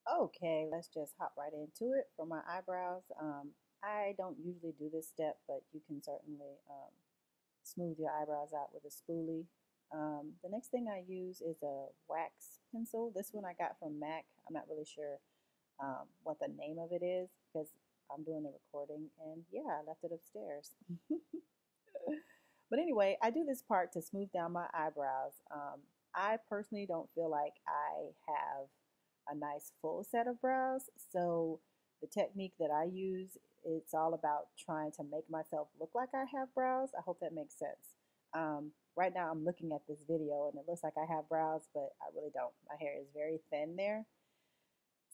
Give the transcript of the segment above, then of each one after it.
Okay, let's just hop right into it for my eyebrows. I don't usually do this step, but you can certainly smooth your eyebrows out with a spoolie. The next thing I use is a wax pencil. This one I got from MAC. I'm not really sure what the name of it is because I'm doing the recording, and yeah, I left it upstairs. But anyway, I do this part to smooth down my eyebrows. I personally don't feel like I have a nice full set of brows, so the technique that I use, it's all about trying to make myself look like I have brows. I hope that makes sense. Right now, I'm looking at this video and it looks like I have brows, but I really don't. My hair is very thin there.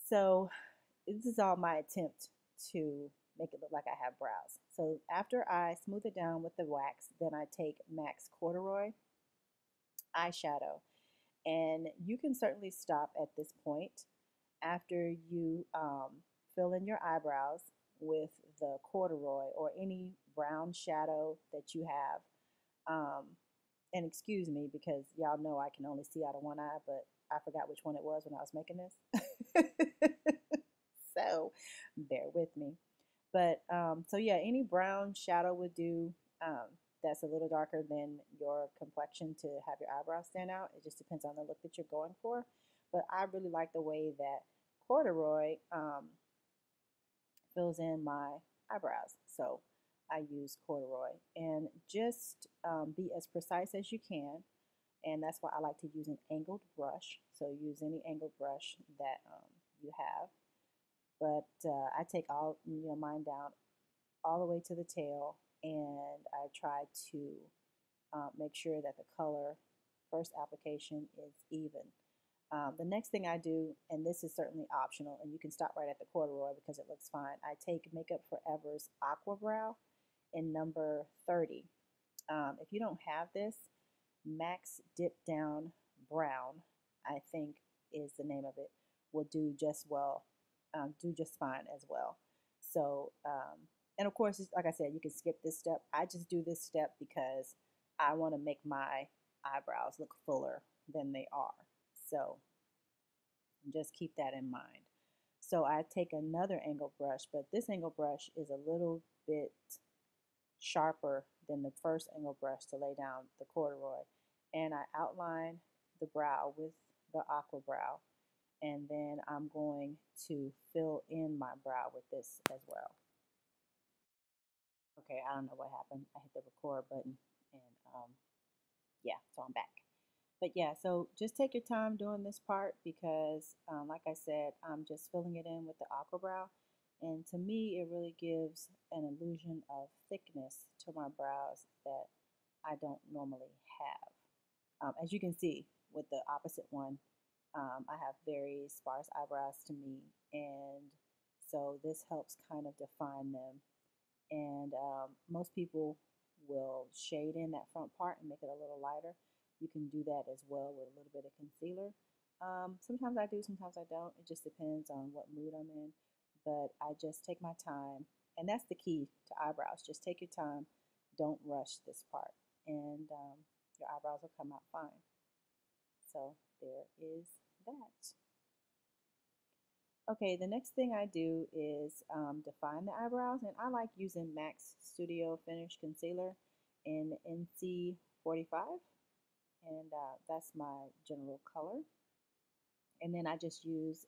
So this is all my attempt to make it look like I have brows. So after I smooth it down with the wax, then I take MAC's corduroy eyeshadow. And you can certainly stop at this point after you fill in your eyebrows with the corduroy or any brown shadow that you have. And excuse me because y'all know I can only see out of one eye, but I forgot which one it was when I was making this. So bear with me. But so yeah, any brown shadow would do. That's a little darker than your complexion to have your eyebrows stand out. It just depends on the look that you're going for. But I really like the way that corduroy fills in my eyebrows. So I use corduroy and just be as precise as you can. And that's why I like to use an angled brush. So use any angled brush that you have. But I take all mine down all the way to the tail, and I try to make sure that the color first application is even. The next thing I do, and this is certainly optional, and you can stop right at the corduroy because it looks fine. I take Makeup Forever's Aqua Brow in number 30. If you don't have this, Max Dip Down Brown, I think is the name of it, will do just well, do just fine as well. So, and of course, like I said, you can skip this step. I just do this step because I want to make my eyebrows look fuller than they are. So just keep that in mind. So I take another angle brush, but this angle brush is a little bit sharper than the first angle brush to lay down the corduroy. And I outline the brow with the aqua brow. And then I'm going to fill in my brow with this as well. Okay, I don't know what happened. I hit the record button and yeah, so I'm back. But yeah, so just take your time doing this part because, like I said, I'm just filling it in with the aqua brow. And to me, it really gives an illusion of thickness to my brows that I don't normally have. As you can see with the opposite one, I have very sparse eyebrows to me. And so this helps kind of define them. And most people will shade in that front part and make it a little lighter. You can do that as well with a little bit of concealer. Sometimes I do, sometimes I don't. It just depends on what mood I'm in. But I just take my time. And that's the key to eyebrows. Just take your time. Don't rush this part. And your eyebrows will come out fine. So there is that. Okay, the next thing I do is define the eyebrows, and I like using MAC's Studio Finish Concealer in NC45, and that's my general color. And then I just use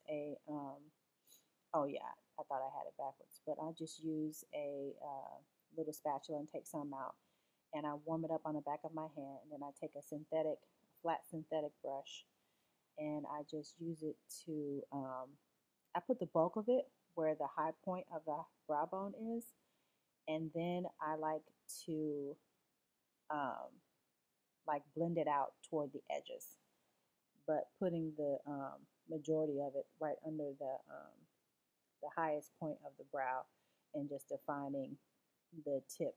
oh yeah, I thought I had it backwards, but I just use a little spatula and take some out, and I warm it up on the back of my hand, and then I take a flat synthetic brush, and I just use it to I put the bulk of it where the high point of the brow bone is, and then I like to um, like blend it out toward the edges, but putting the majority of it right under the highest point of the brow, and just defining the tip,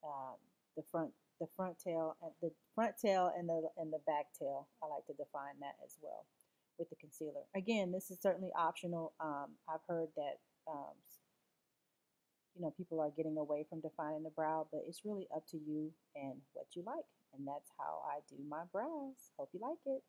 um, the front front tail and the back tail. I like to define that as well with the concealer. Again, this is certainly optional. I've heard that people are getting away from defining the brow, but it's really up to you and what you like. And that's how I do my brows. Hope you like it.